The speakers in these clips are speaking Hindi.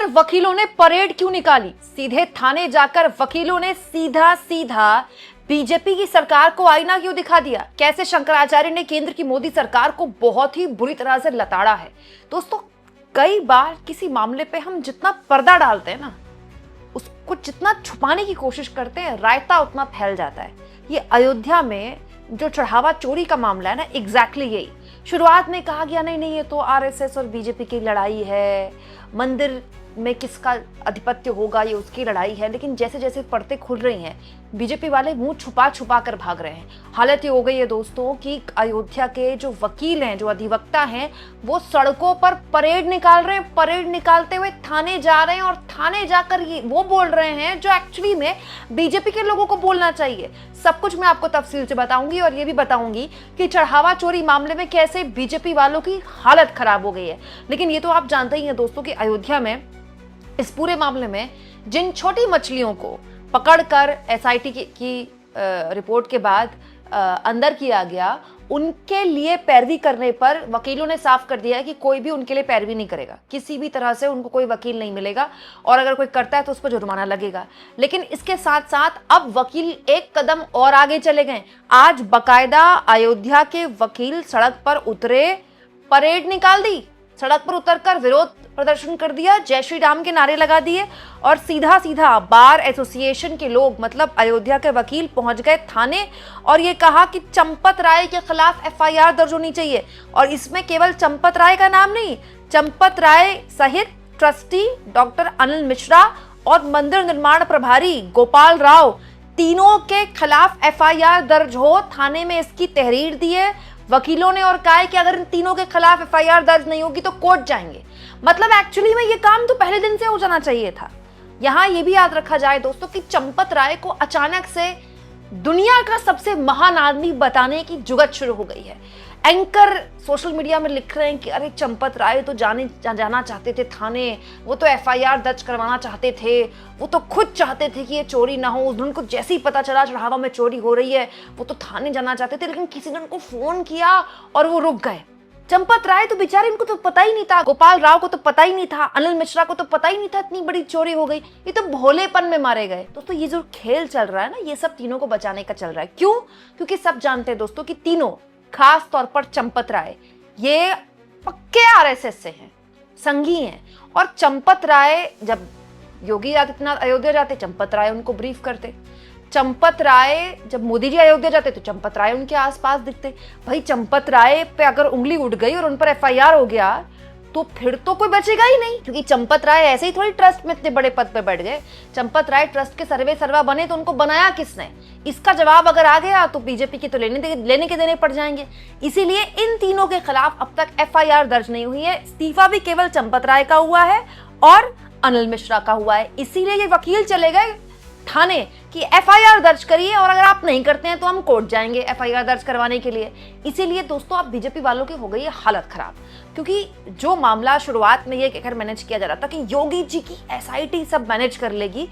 पर वकीलों ने परेड क्यों निकाली? सीधे थाने जाकर वकीलों ने सीधा सीधा बीजेपी की सरकार को आईना क्यों दिखा दिया? कैसे शंकराचार्य ने केंद्र की मोदी सरकार को बहुत ही बुरी तरह से लताड़ा है। दोस्तों, कई बार किसी मामले पे हम जितना पर्दा डालते हैं ना, उसको जितना छुपाने की कोशिश करते हैं, रायता उतना फैल जाता है। ये अयोध्या में जो चढ़ावा चोरी का मामला है ना, एग्जैक्टली यही। शुरुआत में कहा गया नहीं नहीं, ये तो आरएसएस और बीजेपी की लड़ाई है, मंदिर में किसका आधिपत्य होगा ये उसकी लड़ाई है। लेकिन जैसे जैसे परतें खुल रही हैं, बीजेपी वाले मुंह छुपा छुपा कर भाग रहे हैं। हालत ये हो गई है दोस्तों कि अयोध्या के जो वकील हैं, जो अधिवक्ता हैं, वो सड़कों पर परेड निकाल रहे हैं। परेड निकालते हुए थाने जा रहे हैं और थाने जाकर ये वो बोल रहे हैं जो एक्चुअली में बीजेपी के लोगों को बोलना चाहिए। सब कुछ मैं आपको तफसील से बताऊंगी और ये भी बताऊंगी कि चढ़ावा चोरी मामले में कैसे बीजेपी वालों की हालत खराब हो गई है। लेकिन ये तो आप जानते ही हैं दोस्तों कि अयोध्या में इस पूरे मामले में जिन छोटी मछलियों को पकड़कर एसआईटी की रिपोर्ट के बाद अंदर किया गया, उनके लिए पैरवी करने पर वकीलों ने साफ कर दिया है कि कोई भी उनके लिए पैरवी नहीं करेगा। किसी भी तरह से उनको कोई वकील नहीं मिलेगा और अगर कोई करता है तो उस पर जुर्माना लगेगा। लेकिन इसके साथ साथ अब वकील एक कदम और आगे चले गए। आज बकायदा अयोध्या के वकील सड़क पर उतरे, परेड निकाल दी, सड़क पर उतरकर विरोध प्रदर्शन कर दिया, जय श्री राम के नारे लगा दिए और सीधा सीधा बार एसोसिएशन के लोग, मतलब अयोध्या के वकील, पहुंच गए थाने और ये कहा कि चंपत राय के खिलाफ एफआईआर दर्ज होनी चाहिए। और इसमें केवल चंपत राय का नाम नहीं, चंपत राय सहित ट्रस्टी डॉक्टर अनिल मिश्रा और मंदिर निर्माण प्रभारी गोपाल राव, तीनों के खिलाफ एफआईआर दर्ज हो। थाने में इसकी तहरीर दी है वकीलों ने और कहा है कि अगर इन तीनों के खिलाफ एफआईआर दर्ज नहीं होगी तो कोर्ट जाएंगे। मतलब एक्चुअली में ये काम तो पहले दिन से हो जाना चाहिए था। यहां ये भी याद रखा जाए दोस्तों कि चंपत राय को अचानक से दुनिया का सबसे महान आदमी बताने की जुगत शुरू हो गई है। एंकर सोशल मीडिया में लिख रहे हैं कि अरे चंपत राय तो जाना चाहते थे थाने, वो तो एफआईआर दर्ज करवाना चाहते थे, वो तो खुद चाहते थे कि ये चोरी ना हो। उनको जैसे ही पता चला चढ़ावा में चोरी हो रही है, वो तो थाने जाना चाहते थे, लेकिन किसी ने उनको फोन किया और वो रुक गए। चंपत राय तो बेचारे, इनको तो पता ही नहीं था, गोपाल राव को तो पता ही नहीं था, अनिल मिश्रा को तो पता ही नहीं था इतनी बड़ी चोरी हो गई। ये तो भोलेपन में मारे गए। दोस्तों, ये जो खेल चल रहा है ना, ये सब तीनों को बचाने का चल रहा है। क्यों? क्योंकि सब जानते हैं दोस्तों कि तीनों, खास तौर पर चंपत राय, ये पक्के आरएसएस से हैं, संघी हैं। और चंपत राय, जब योगी आदित्यनाथ अयोध्या जाते, चंपत राय उनको ब्रीफ करते। चंपत राय जब मोदी जी अयोध्या जाते तो चंपत राय उनके आसपास दिखते। भाई, चंपत राय पे अगर उंगली उठ गई और उन पर एफआईआर हो गया तो फिर तो कोई बचेगा ही नहीं। क्योंकि चंपत राय ऐसे ही थोड़ी ट्रस्ट में इतने बड़े पद पे बैठ गए। चंपत राय ट्रस्ट के सर्वे सर्वा बने तो उनको बनाया किसने? इसका जवाब अगर आ गया तो बीजेपी की तो लेने के देने पड़ जाएंगे। इसीलिए इन तीनों के खिलाफ अब तक एफआईआर दर्ज नहीं हुई है। इस्तीफा भी केवल चंपत राय का हुआ है और अनिल मिश्रा का हुआ है। इसीलिए ये वकील चले गए थाने कि एफआईआर दर्ज करिए और अगर आप नहीं करते हैं तो हम कोर्ट जाएंगे एफआईआर दर्ज करवाने के लिए। इसीलिए दोस्तों, अब बीजेपी वालों की हो गई है हालत खराब। क्योंकि जो मामला शुरुआत में ये कहकर मैनेज किया जा रहा था कि योगी जी की एसआईटी सब मैनेज कर लेगी,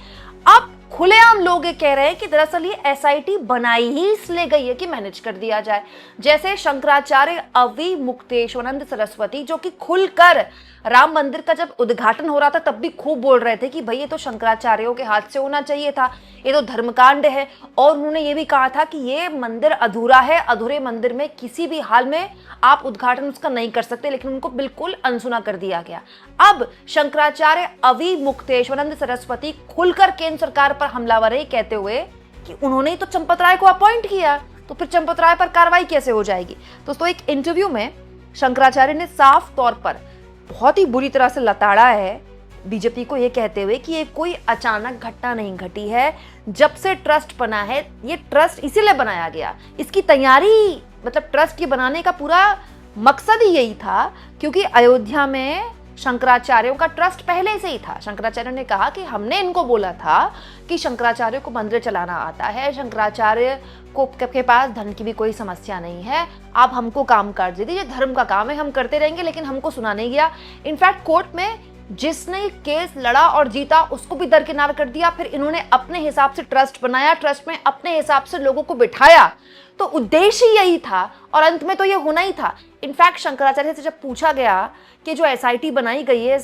अब खुलेआम लोग ये कह रहे हैं कि दरअसल ये एसआईटी बनाई ही इसलिए गई है कि मैनेज कर दिया जाए। जैसे शंकराचार्य अवि मुक्तेश्वरानंद सरस्वती, जो कि खुलकर राम मंदिर का जब उद्घाटन हो रहा था तब भी खूब बोल रहे थे कि भाई ये तो शंकराचार्यों के हाथ से होना चाहिए था, ये तो धर्मकांड है। और उन्होंने ये भी कहा था कि ये मंदिर अधूरा है, अधूरे मंदिर में किसी भी हाल में आप उद्घाटन उसका नहीं कर सकते, लेकिन उनको बिल्कुल अनसुना कर दिया गया। अब शंकराचार्य अवि मुक्तेश्वरानंद सरस्वती खुलकर केंद्र सरकार पर हमलावरी कहते हुए कि उन्होंने तो चंपत राय को अपॉइंट किया, तो फिर चंपत राय पर कार्रवाई कैसे हो जाएगी? दोस्तों, एक इंटरव्यू में शंकराचार्य ने साफ तौर पर बहुत ही बुरी तरह से लताड़ा है बीजेपी को, ये कहते हुए कि ये कोई अचानक घटना नहीं घटी है। जब से ट्रस्ट बना है, ये ट्रस्ट इसीलिए बनाया गया, इसकी तैयारी, मतलब ट्रस्ट के बनाने का पूरा मकसद ही यही था क्योंकि अयोध्या में शंकराचार्यों का ट्रस्ट पहले से ही था। शंकराचार्य ने कहा कि हमने इनको बोला था कि शंकराचार्य को मंदिर चलाना आता है, शंकराचार्य को के पास धन की भी कोई समस्या नहीं है, आप हमको काम कर दीजिए, धर्म का काम है, हम करते रहेंगे। लेकिन हमको सुना नहीं गया। इनफैक्ट कोर्ट में जिसने केस लड़ा और जीता उसको भी दरकिनार कर दिया। फिर इन्होंने अपने हिसाब से ट्रस्ट बनाया, ट्रस्ट में अपने हिसाब से लोगों को बिठाया। तो उद्देश्य ही यही था और अंत में तो ये होना ही था। इनफैक्ट शंकराचार्य से जब पूछा गया कि जो एसआईटी बनाई गई है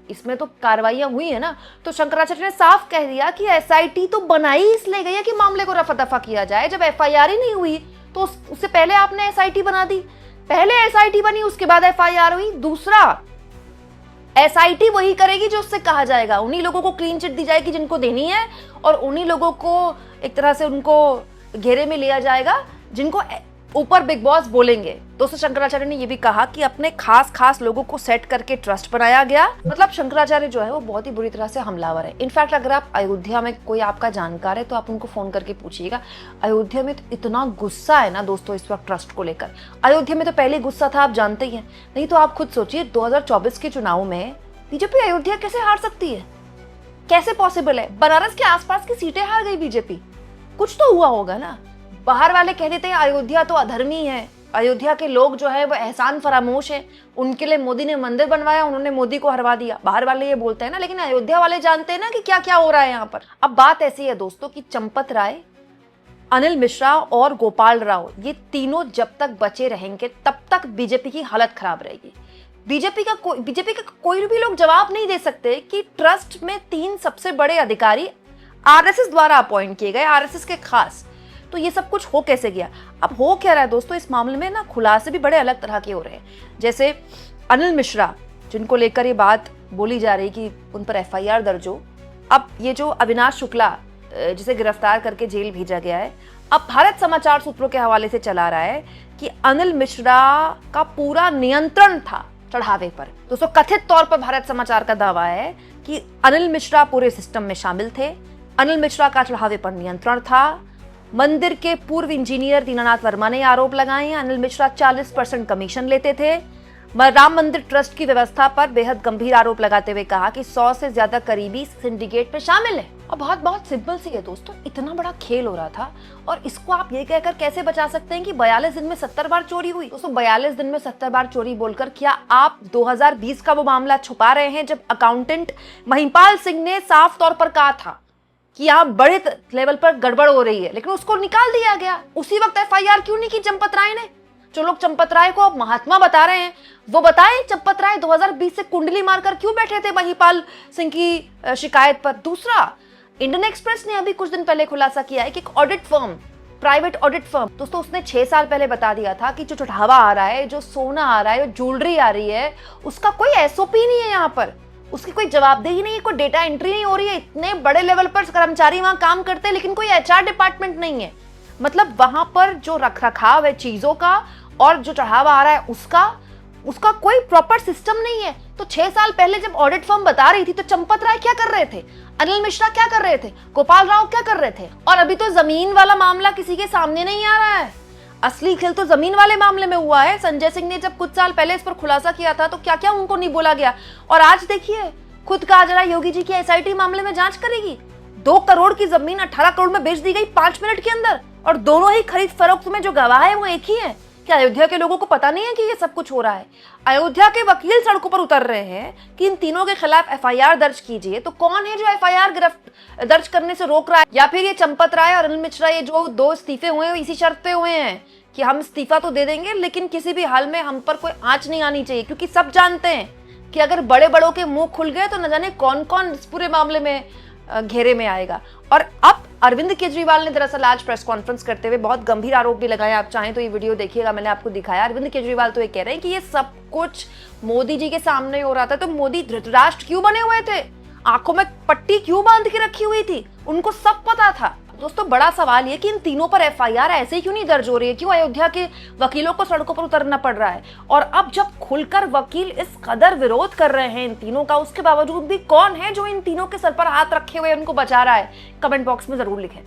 इसमें तो कार्रवाइयां हुई है ना। तो शंकराचार्य ने साफ कह दिया कि एसआईटी तो बनाई इसलिए गई है कि मामले को रफा दफा किया जाए। जब एफआईआर ही नहीं हुई तो उससे पहले आपने एसआईटी बना दी। पहले एसआईटी बनी, उसके बाद एफआईआर हुई। दूसरा, एसआईटी वही करेगी जो उससे कहा जाएगा। उन्हीं लोगों को क्लीन चिट दी जाएगी जिनको देनी है, और उन्हीं लोगों को एक तरह से उनको घेरे में लिया जाएगा जिनको ऊपर बिग बॉस बोलेंगे। दोस्तों, शंकराचार्य ने यह भी कहा कि अपने खास लोगों को सेट करके ट्रस्ट बनाया गया। मतलब शंकराचार्य जो है वो बहुत ही बुरी तरह से हमलावर है। इनफैक्ट अगर आप अयोध्या में कोई आपका जानकार है तो आप उनको फोन करके पूछिएगा। अयोध्या में तो इतना गुस्सा है ना दोस्तों इस वक्त ट्रस्ट को लेकर। अयोध्या में तो पहले गुस्सा था, आप जानते ही हैं। नहीं तो आप खुद सोचिए 2024 के चुनाव में बीजेपी अयोध्या कैसे हार सकती है? कैसे पॉसिबल है? बनारस के आसपास की सीटें हार गई बीजेपी। कुछ तो हुआ होगा ना। बाहर वाले कह देते हैं अयोध्या तो अधर्मी है, अयोध्या के लोग जो है वो एहसान फरामोश है, उनके लिए मोदी ने मंदिर बनवाया, उन्होंने मोदी को हरवा दिया। बाहर वाले ये बोलते हैं ना, लेकिन अयोध्या वाले जानते हैं ना कि क्या क्या हो रहा है यहाँ पर। अब बात ऐसी है दोस्तों कि चंपत राय, अनिल मिश्रा और गोपाल राव, ये तीनों जब तक बचे रहेंगे तब तक बीजेपी की हालत खराब रहेगी। बीजेपी का कोई भी लोग जवाब नहीं दे सकते कि ट्रस्ट में 3 सबसे बड़े अधिकारी आरएसएस द्वारा अपॉइंट किए गए, आरएसएस के खास। तो ये सब कुछ हो कैसे गया? अब हो क्या रहा है दोस्तों, इस मामले में ना खुलासे भी बड़े अलग तरह के हो रहे हैं। जैसे अनिल मिश्रा, जिनको लेकर ये बात बोली जा रही कि उन पर एफआईआर दर्ज हो। अब ये जो अविनाश शुक्ला, जिसे गिरफ्तार करके जेल भेजा गया है, अब भारत समाचार सूत्रों के हवाले से चला रहा है कि अनिल मिश्रा का पूरा नियंत्रण था चढ़ावे पर। दोस्तों, कथित तौर पर भारत समाचार का दावा है कि अनिल मिश्रा पूरे सिस्टम में शामिल थे। अनिल मिश्रा का चढ़ावे पर नियंत्रण था। मंदिर के पूर्व इंजीनियर दीनानाथ वर्मा ने आरोप लगाए हैं अनिल मिश्रा 40% कमीशन लेते थे। राम मंदिर ट्रस्ट की व्यवस्था पर बेहद गंभीर आरोप लगाते हुए कहा कि 100 से ज्यादा करीबी सिंडिकेट में शामिल है। और बहुत सिंपल सी है दोस्तों, इतना बड़ा खेल हो रहा था और इसको आप ये कहकर कैसे बचा सकते हैं कि 42 दिन में 70 बार चोरी हुई? दोस्तों, 42 दिन में 70 बार चोरी बोलकर क्या आप 2020 का वो मामला छुपा रहे हैं जब अकाउंटेंट महिपाल सिंह ने साफ तौर पर कहा था कि यहाँ बड़े लेवल पर गड़बड़ हो रही है, लेकिन उसको निकाल दिया गया। उसी वक्त एफआईआर क्यों नहीं की चंपत राय ने? जो लोग चंपत राय को अब महात्मा बता रहे हैं वो बताएं, चंपत राय 2020 से कुंडली मारकर क्यों बैठे थे महिपाल सिंह की शिकायत पर? दूसरा, इंडियन एक्सप्रेस ने अभी कुछ दिन पहले खुलासा किया है कि एक audit firm, private audit firm, दोस्तों उसने 6 साल पहले बता दिया था कि जो चढ़ावा आ रहा है, जो सोना आ रहा है, जो ज्वेलरी आ रही है, उसका कोई एसओपी नहीं है यहाँ पर, उसकी कोई जवाबदेही नहीं है, कोई डेटा एंट्री नहीं हो रही है। इतने बड़े लेवल पर कर्मचारी वहां काम करते हैं लेकिन कोई एचआर डिपार्टमेंट नहीं है। मतलब वहां पर जो रखरखाव है चीजों का और जो चढ़ावा आ रहा है उसका कोई प्रॉपर सिस्टम नहीं है। तो 6 साल पहले जब ऑडिट फर्म बता रही थी तो चंपत राय क्या कर रहे थे, अनिल मिश्रा क्या कर रहे थे, गोपाल राव क्या कर रहे थे? और अभी तो जमीन वाला मामला किसी के सामने नहीं आ रहा है। असली खेल तो जमीन वाले मामले में हुआ है। संजय सिंह ने जब कुछ साल पहले इस पर खुलासा किया था तो क्या क्या उनको नहीं बोला गया, और आज देखिए खुद कहा जा रहा है योगी जी की एसआईटी मामले में जांच करेगी। 2 करोड़ की जमीन 18 करोड़ में बेच दी गई 5 मिनट के अंदर, और दोनों ही खरीद फरोख्त में जो गवाह है वो एक ही है। क्या अयोध्या के लोगों को पता नहीं है कि ये सब कुछ हो रहा है? अयोध्या के वकील सड़कों पर उतर रहे हैं कि इन तीनों के खिलाफ एफआईआर दर्ज कीजिए। तो कौन है जो एफआईआर दर्ज करने से रोक रहा है? या फिर ये चंपत राय और अनिल मिश्रा, ये जो 2 इस्तीफे हुए हैं इसी शर्त पे हुए हैं कि हम इस्तीफा तो दे देंगे लेकिन किसी भी हाल में हम पर कोई आंच नहीं आनी चाहिए, क्योंकि सब जानते हैं कि अगर बड़े बड़ों के मुंह खुल गए तो न जाने कौन कौन इस पूरे मामले में घेरे में आएगा। और अब अरविंद केजरीवाल ने दरअसल आज प्रेस कॉन्फ्रेंस करते हुए बहुत गंभीर आरोप भी लगाया। आप चाहें तो ये वीडियो देखिएगा, मैंने आपको दिखाया। अरविंद केजरीवाल तो ये कह रहे हैं कि ये सब कुछ मोदी जी के सामने हो रहा था, तो मोदी धृतराष्ट्र क्यों बने हुए थे, आंखों में पट्टी क्यों बांध के रखी हुई थी, उनको सब पता था। दोस्तों, बड़ा सवाल ये कि इन तीनों पर एफआईआर ऐसे ही क्यों नहीं दर्ज हो रही है? क्यों अयोध्या के वकीलों को सड़कों पर उतरना पड़ रहा है? और अब जब खुलकर वकील इस कदर विरोध कर रहे हैं इन तीनों का, उसके बावजूद भी कौन है जो इन तीनों के सर पर हाथ रखे हुए उनको बचा रहा है? कमेंट बॉक्स में जरूर लिखें।